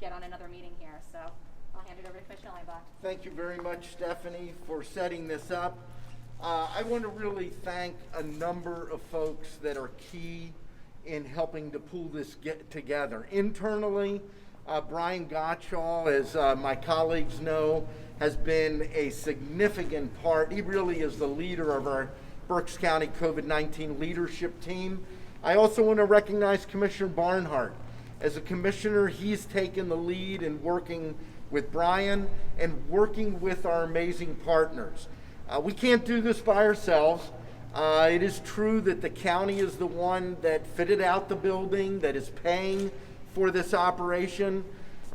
get on another meeting here. So I'll hand it over to Commissioner Leinbach. Thank you very much, Stephanie, for setting this up. I want to really thank a number of folks that are key in helping to pull this together. Internally, Brian Gottschall, as my colleagues know, has been a significant part. He really is the leader of our Berks County COVID-19 leadership team. I also want to recognize Commissioner Barnhart. As a commissioner, he's taken the lead in working with Brian and working with our amazing partners. We can't do this by ourselves. It is true that the county is the one that fitted out the building, that is paying for this operation,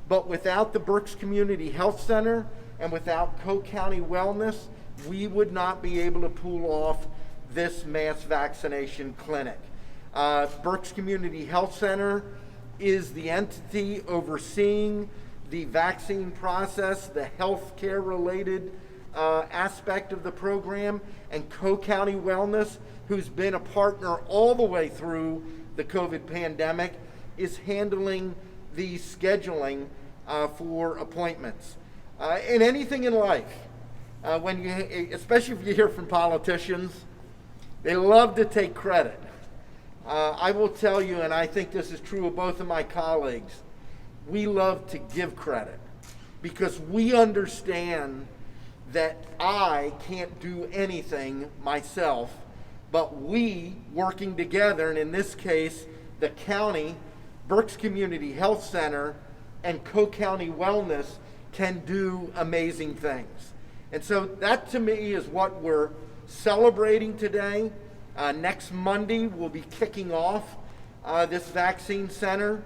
but without the Berks Community Health Center and without Co-County Wellness, we would not be able to pull off this mass vaccination clinic. Berks Community Health Center is the entity overseeing the vaccine process, the healthcare related aspect of the program, and Co-County Wellness, who's been a partner all the way through the COVID pandemic, is handling the scheduling for appointments. In anything in life, especially if you hear from politicians, they love to take credit. I will tell you, and I think this is true of both of my colleagues, we love to give credit because we understand that I can't do anything myself, but we, working together, and in this case, the county, Berks Community Health Center, and Co-County Wellness can do amazing things. And so that to me is what we're celebrating today. Next Monday, we'll be kicking off this vaccine center,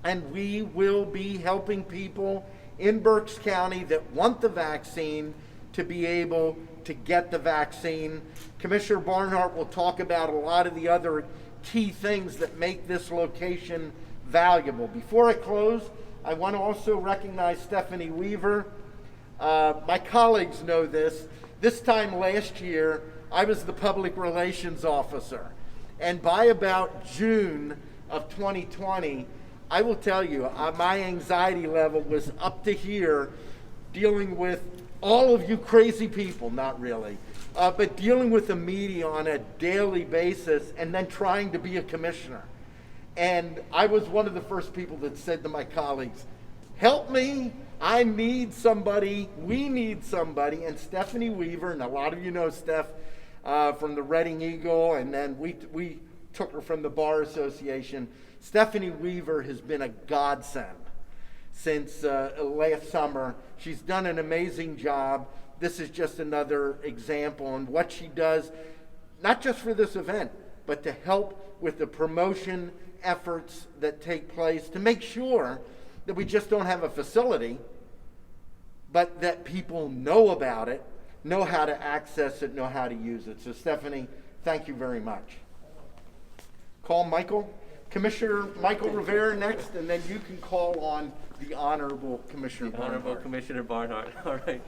and we will be helping people in Berks County that want the vaccine to be able to get the vaccine. Commissioner Barnhart will talk about a lot of the other key things that make this location valuable. Before I close, I want to also recognize Stephanie Weaver. My colleagues know this. This time last year, I was the public relations officer. And by about June of 2020, I will tell you, my anxiety level was up to here dealing with all of you crazy people, not really, but dealing with the media on a daily basis and then trying to be a commissioner. And I was one of the first people that said to my colleagues, help me, I need somebody, we need somebody. And Stephanie Weaver, and a lot of you know Steph from the Reading Eagle, and then we took her from the Bar Association. Stephanie Weaver has been a godsend since last summer. She's done an amazing job. This is just another example on what she does, not just for this event, but to help with the promotion efforts that take place to make sure that we just don't have a facility, but that people know about it, know how to access it, know how to use it. So Stephanie, thank you very much. Call Michael. Commissioner Michael Rivera next, and then you can call on the Honorable Commissioner Barnhart. Honorable Commissioner Barnhart. All right.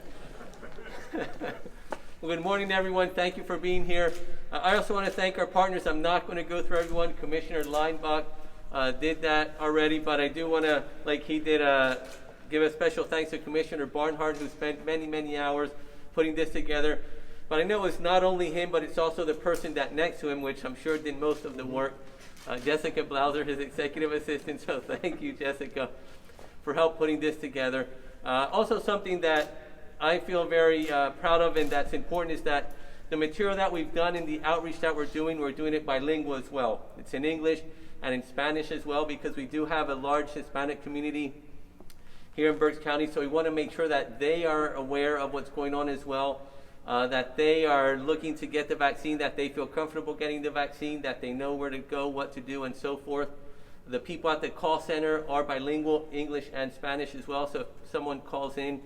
Well, good morning, everyone. Thank you for being here. I also want to thank our partners. I'm not going to go through everyone. Commissioner Leinbach did that already, but I do want to, like he did, give a special thanks to Commissioner Barnhart, who spent many, many hours putting this together. But I know it's not only him, but it's also the person that next to him, which I'm sure did most of the work. Jessica Blauser, his executive assistant, so thank you, Jessica, for help putting this together. Also something that I feel very proud of and that's important is that the material that we've done in the outreach that we're doing it bilingual as well. It's in English and in Spanish as well, because we do have a large Hispanic community here in Berks County, so we want to make sure that they are aware of what's going on as well. That they are looking to get the vaccine, that they feel comfortable getting the vaccine, that they know where to go, what to do, and so forth. The people at the call center are bilingual, English and Spanish as well, so if someone calls in,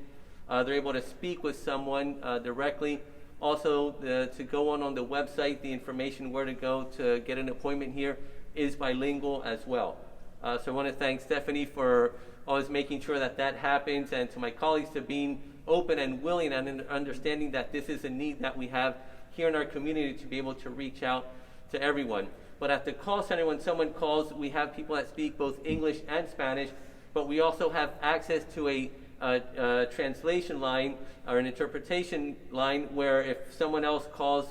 they're able to speak with someone directly. Also, to go on the website, the information where to go to get an appointment here is bilingual as well. So I want to thank Stephanie for always making sure that that happens, and to my colleagues to being open and willing and understanding that this is a need that we have here in our community to be able to reach out to everyone. But at the call center, when someone calls, we have people that speak both English and Spanish, but we also have access to a translation line or an interpretation line where if someone else calls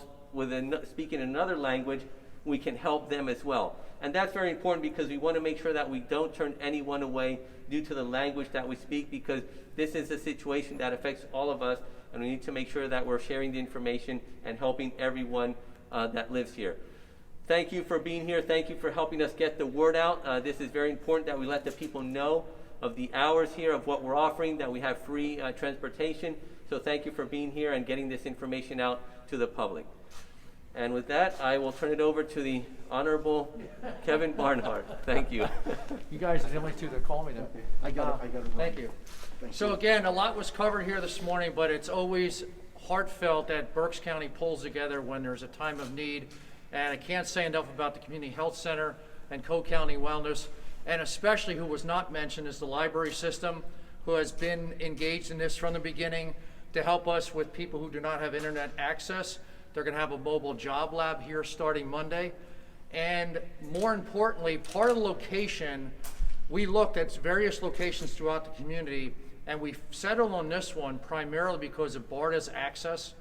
speaking another language, we can help them as well. And that's very important because we want to make sure that we don't turn anyone away due to the language that we speak, because this is a situation that affects all of us, and we need to make sure that we're sharing the information and helping everyone that lives here. Thank you for being here. Thank you for helping us get the word out. This is very important that we let the people know of the hours here, of what we're offering, that we have free transportation. So thank you for being here and getting this information out to the public. And with that, I will turn it over to the Honorable Kevin Barnhart. Thank you. You guys are the only two that call me then. I got it. Thank you. So again, a lot was covered here this morning, but it's always heartfelt that Berks County pulls together when there's a time of need. And I can't say enough about the Community Health Center and Co-County Wellness, and especially who was not mentioned is the library system, who has been engaged in this from the beginning to help us with people who do not have internet access. They're going to have a mobile job lab here starting Monday. And more importantly, part of the location, we looked at various locations throughout the community, and we settled on this one primarily because of BARDA's access.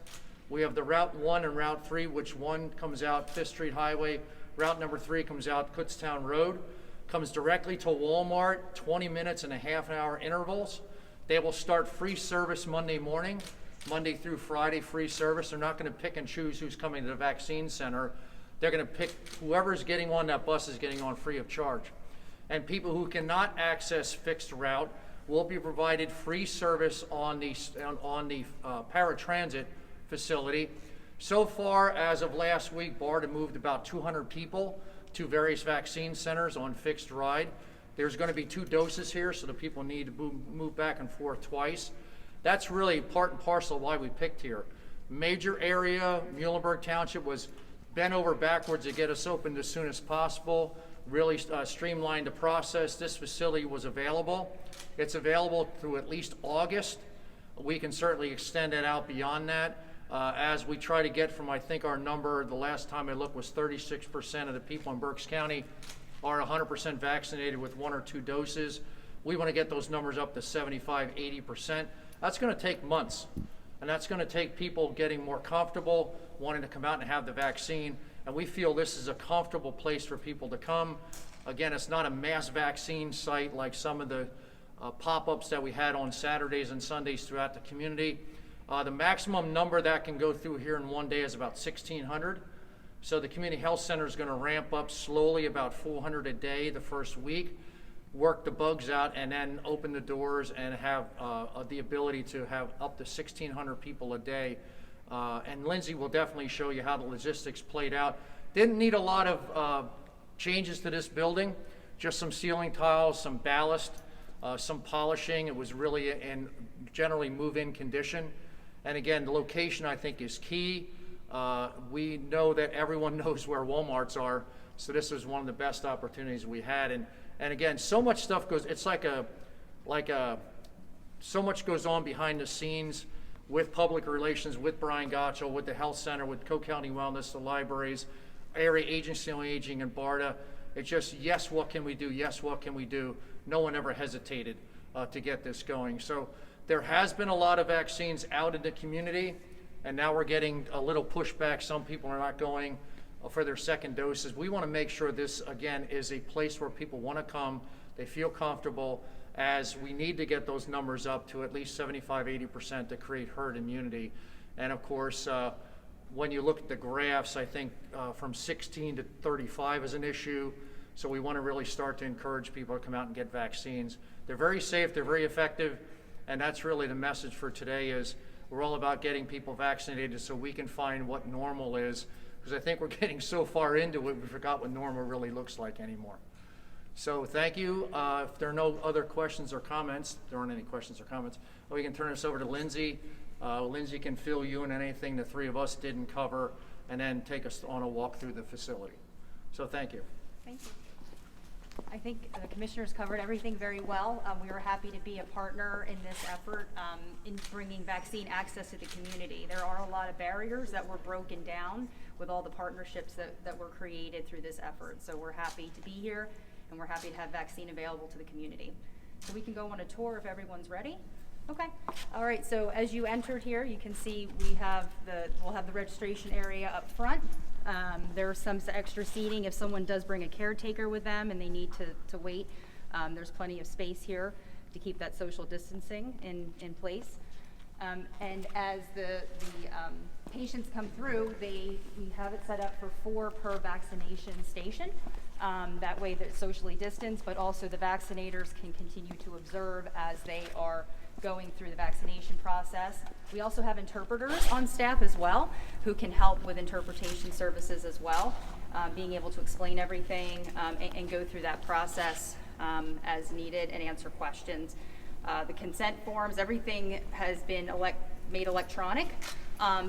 We have the Route 1 and Route 3, which one comes out 5th Street Highway. Route number 3 comes out Kutztown Road, comes directly to Walmart, 20 minutes and a half an hour intervals. They will start free service Monday morning. Monday through Friday, free service. They're not going to pick and choose who's coming to the vaccine center. They're going to pick whoever's getting on that bus is getting on free of charge. And people who cannot access fixed route will be provided free service on the paratransit facility. So far, as of last week, BARDA moved about 200 people to various vaccine centers on fixed ride. There's going to be 2 doses here, so the people need to move back and forth twice. That's really part and parcel of why we picked here. Major area, Muhlenberg Township was bent over backwards to get us opened as soon as possible, really streamlined the process. This facility was available. It's available through at least August. We can certainly extend it out beyond that as we try to get from, I think our number, the last time I looked was 36% of the people in Berks County are 100% vaccinated with 1 or 2 doses. We want to get those numbers up to 75, 80%. That's going to take months, and that's going to take people getting more comfortable, wanting to come out and have the vaccine, and we feel this is a comfortable place for people to come. Again, it's not a mass vaccine site like some of the pop-ups that we had on Saturdays and Sundays throughout the community. The maximum number that can go through here in one day is about 1,600. So the Community Health Center is going to ramp up slowly, about 400 a day the first week, work the bugs out, and then open the doors and have the ability to have up to 1,600 people a day. And Lindsay will definitely show you how the logistics played out. Didn't need a lot of changes to this building, just some ceiling tiles, some ballast, some polishing. It was really in generally move-in condition. And again, the location I think is key. We know that everyone knows where Walmarts are, so this was one of the best opportunities we had. And again, so much stuff goes, it's so much goes on behind the scenes with public relations, with Brian Gottschall, with the health center, with Co-County Wellness, the libraries, Area Agency on Aging, and BARDA. It's just, yes, what can we do? Yes, what can we do? No one ever hesitated to get this going. So there has been a lot of vaccines out in the community, and now we're getting a little pushback. Some people are not going for their second doses. We want to make sure this, again, is a place where people want to come, they feel comfortable, as we need to get those numbers up to at least 75, 80% to create herd immunity. And of course, when you look at the graphs, I think from 16 to 35 is an issue. So we want to really start to encourage people to come out and get vaccines. They're very safe, they're very effective, and that's really the message for today is we're all about getting people vaccinated so we can find what normal is, because I think we're getting so far into it, we forgot what normal really looks like anymore. So thank you. If there are no other questions or comments, there aren't any questions or comments, we can turn this over to Lindsay. Lindsay can fill you in anything the 3 of us didn't cover, and then take us on a walk through the facility. So thank you. Thank you. I think the commissioners covered everything very well. We were happy to be a partner in this effort in bringing vaccine access to the community. There are a lot of barriers that were broken down with all the partnerships that were created through this effort. So we're happy to be here, and we're happy to have vaccine available to the community. So we can go on a tour if everyone's ready. Okay. All right. So as you entered here, you can see we'll have the registration area up front. There's some extra seating if someone does bring a caretaker with them and they need to wait. There's plenty of space here to keep that social distancing in place. And as the patients come through, we have it set up for 4 per vaccination station. That way they're socially distanced, but also the vaccinators can continue to observe as they are going through the vaccination process. We also have interpreters on staff as well who can help with interpretation services as well, being able to explain everything and go through that process as needed and answer questions. The consent forms, everything has been made electronic.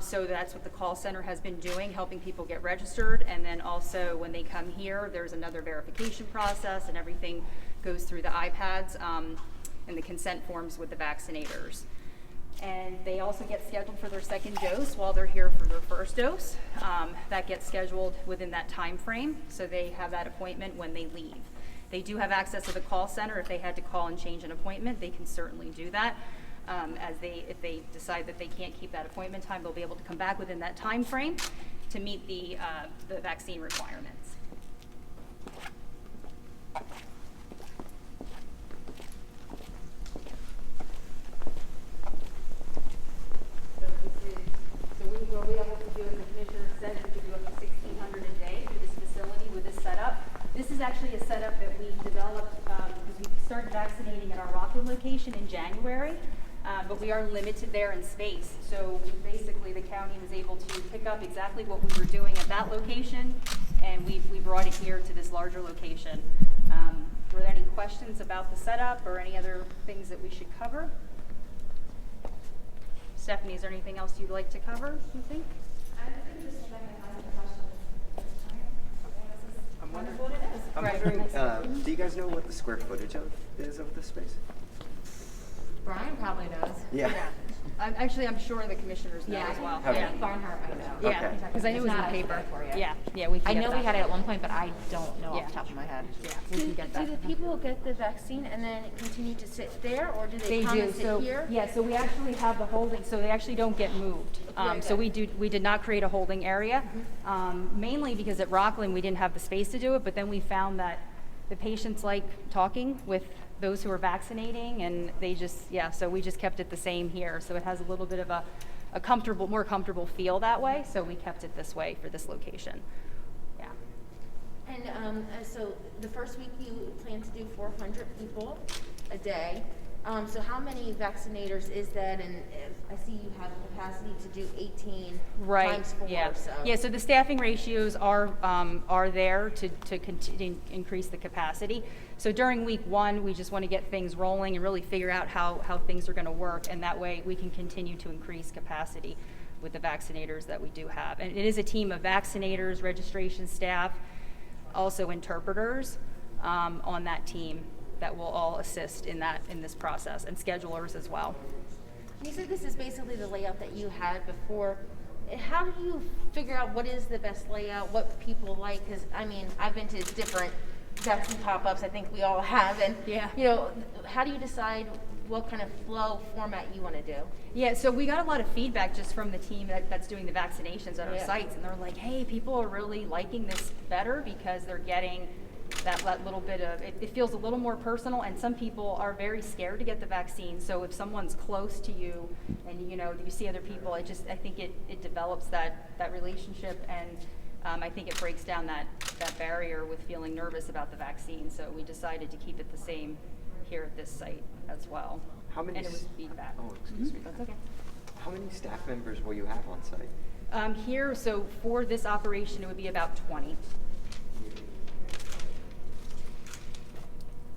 So that's what the call center has been doing, helping people get registered. And then also when they come here, there's another verification process and everything goes through the iPads and the consent forms with the vaccinators. And they also get scheduled for their second dose while they're here for their first dose. That gets scheduled within that time frame. So they have that appointment when they leave. They do have access to the call center. If they had to call and change an appointment, they can certainly do that. If they decide that they can't keep that appointment time, they'll be able to come back within that time frame to meet the vaccine requirements. What we'll be able to do, as the commissioner said, we could do up to 1,600 a day through this facility with this setup. This is actually a setup that we developed because we started vaccinating at our Rockland location in January, but we are limited there in space. So basically the county was able to pick up exactly what we were doing at that location, and we brought it here to this larger location. Were there any questions about the setup or any other things that we should cover? Stephanie, is there anything else you'd like to cover, you think? I'm wondering, do you guys know what the square footage is of this space? Brian probably knows. Yeah. I'm sure the commissioners know as well. I think Barnhart might know. Yeah, Okay. because I knew it was in the If not, I can paper. get it for you. Yeah, we can I get know that. we had it at one point, but I don't know Yeah. off the top of my head. Yeah, we can get that. Do the people get the vaccine and then continue to sit there, or do they They come do. and sit So here? yeah, so we actually have the holding. So they actually don't get moved. So we did not create a holding area, mainly because at Rockland we didn't have the space to do it. But then we found that the patients like talking with those who are vaccinating, and they just so we just kept it the same here. So it has a little bit of a more comfortable feel that way. So we kept it this way for this location. Yeah. And so the first week you plan to do 400 people a day. So how many vaccinators is that? And I see you have capacity to do 18 times 4. Yeah. So. Yeah. So the staffing ratios are there to continue increase the capacity. So during week 1, we just want to get things rolling and really figure out how things are going to work, and that way we can continue to increase capacity with the vaccinators that we do have. And it is a team of vaccinators, registration staff, also interpreters on that team that will all assist in this process, and schedulers as well. You said this is basically the layout that you had before. How do you figure out what is the best layout, what people like? Because, I mean, I've been to different vaccine pop-ups, I think we all have, and, how do you decide what kind of flow format you want to do? Yeah, so we got a lot of feedback just from the team that's doing the vaccinations at our sites, and they're like, hey, people are really liking this better because they're getting that little bit of, it feels a little more personal, and some people are very scared to get the vaccine. So if someone's close to you and you see other people, I think it develops that relationship, and I think it breaks down that barrier with feeling nervous about the vaccine. So we decided to keep it the same here at this site as well. How many? And it was feedback. Oh, excuse me. That's okay. How many staff members will you have on site? Here, so for this operation, it would be about 20.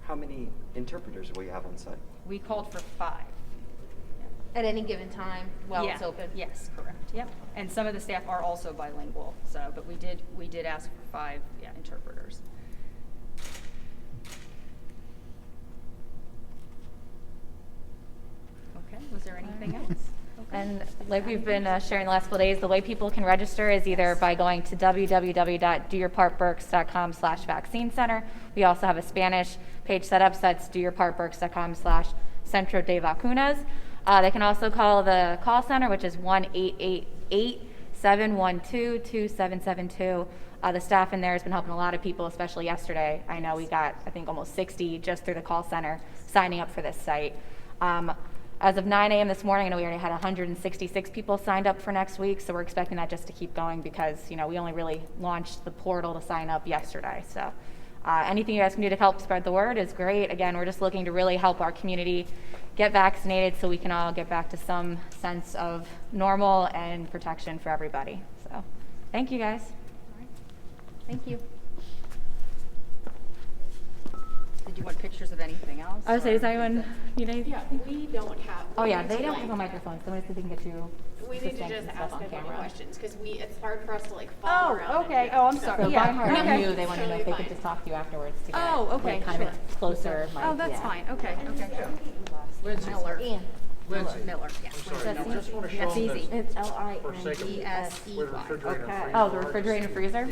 How many interpreters will you have on site? We called for 5. At any given time while it's open? Yes, correct. Yep. And some of the staff are also bilingual. So, but we did ask for 5 interpreters. Okay. Was there anything else? Okay. And like we've been sharing the last couple days, the way people can register is either by going to www.doyourpartberks.com/vaccine center. We also have a Spanish page set up, so that's doyourpartberks.com/Centro de Vacunas. They can also call the call center, which is 1-888-712-2772. The staff in there has been helping a lot of people, especially yesterday. I know we got, I think, almost 60 just through the call center signing up for this site. As of 9 a.m. this morning, I know we already had 166 people signed up for next week, so we're expecting that just to keep going because, we only really launched the portal to sign up yesterday. So anything you guys can do to help spread the word is great. Again, we're just looking to really help our community get vaccinated so we can all get back to some sense of normal and protection for everybody. So thank you, guys. Thank you. Did you want pictures of anything else? I would say, does or- anyone need anything? Yeah, we don't have. Oh we yeah, need they to, don't like, have a microphone, so I'm gonna see if we can get you. We need to assistance just and stuff ask on them any camera. questions, because it's hard for us to like follow Oh, around. okay. and- Oh, I'm so- sorry. So Yeah. Barnhart Okay. knew they wanted to know if they Totally could just talk to you afterwards to get Oh, okay, like, kind sure. of closer. Oh, that's fine. Okay. Lindsay, Miller. Lindsay, Miller, yeah. I'm sorry, I just want to show That's them easy. this It's for sake of L-I-N-D-S-E-Y. where the refrigerator and freezer Oh, the are. refrigerator and freezer?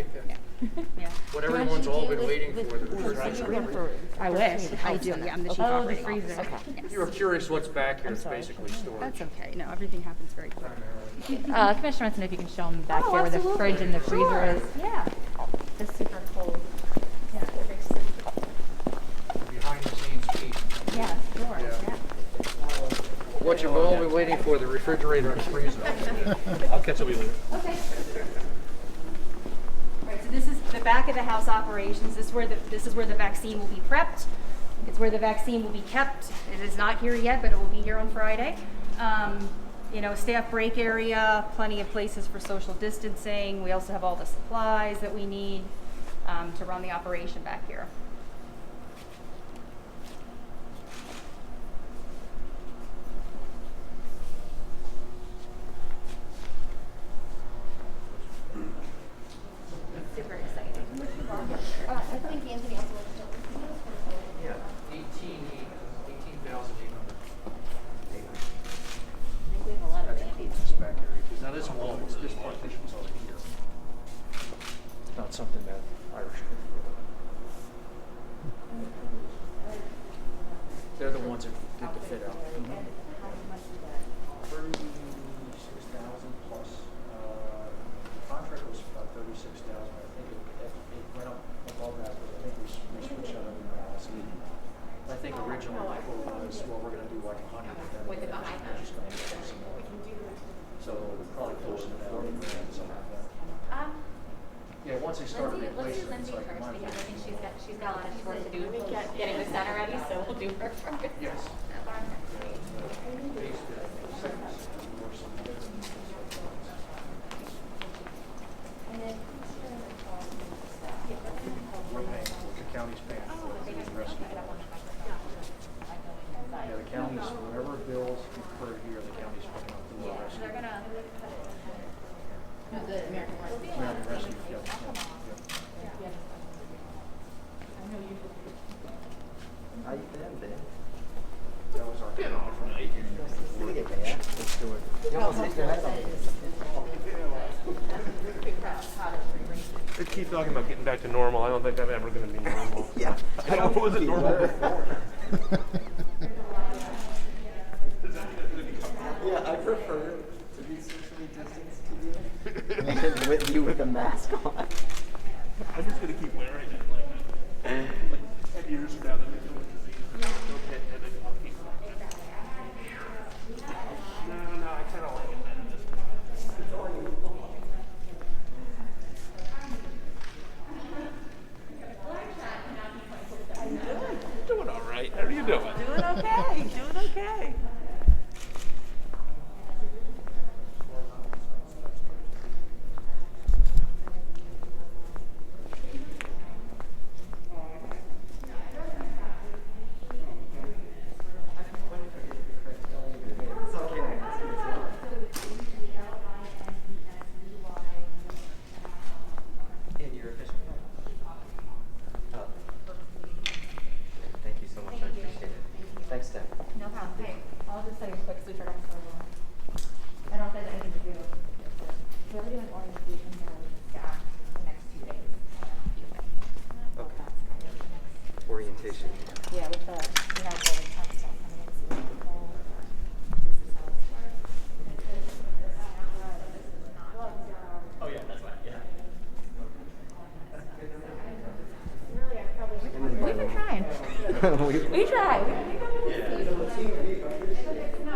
Yeah. What everyone's all been waiting for, the refrigerator. and freezer. I wish. I do, yeah, I'm the chief Oh, the operating freezer. officer. Okay. If you were curious what's back here, it's basically storage. That's okay. No, everything happens very quick. Commissioner wants to know if you can show them back Oh, here where the absolutely. fridge and the freezer Sure. is. Yeah. It's super cold. Behind the scenes piece. Yeah, sure. Yeah. Yeah. What you've all been waiting for, the refrigerator and freezer. I'll catch up with you later. Okay. Right, so this is the back of the house operations. This is where the vaccine will be prepped. It's where the vaccine will be kept. It is not here yet, but it will be here on Friday. Staff break area, plenty of places for social distancing. We also have all the supplies that we need to run the operation back here. Super exciting. I think Anthony also wants to. Yeah, 18,800. We have a lot of This back area, 'cause now this wall, this partition's over here. It's not something that Irish could do. They're the ones that did the fit out. 36,000 plus. Contract was about 36,000. I think it went up above that, but I think we switched out every last meeting. I think originally the quote was, well, we're gonna do like 100, but then we're just gonna do some more. So probably closer to 40 grand, something like that. Yeah, once they started Let's do replacing, Lindsay it's like first money. because I think she's got a lot of work to do getting the center ready, so we'll do her first. Yes. We're paying, the county's paying for the rescue. Yeah, the county's, whatever bills incurred here, the county's putting up the rescue. They're gonna. The American Rescue. American Rescue, yep, yep. How you been, Ben? That was our from 8 years Gonna get bad. Let's do it. You almost hit your head on it. They keep talking about getting back to normal. I don't think I'm ever going to be normal. Yeah. I don't know what was normal before. Yeah, I prefer to be socially distanced to you. With you with a mask on. I'm just going to keep wearing it like 10 years from now. Then it's going to disease. Okay, and then I'll keep No, I kind of like it better this way. Doing all right. How are you doing? Doing okay, doing okay. It's okay. And you're official. Oh. Thank you so much. I appreciate it. Thanks, Steph. No problem. Hey, I'll just tell you quick so we forgot to I don't know if there's anything to do with this. We're doing orientation here with the staff the next 2 days. Okay. Orientation. We try. Yeah.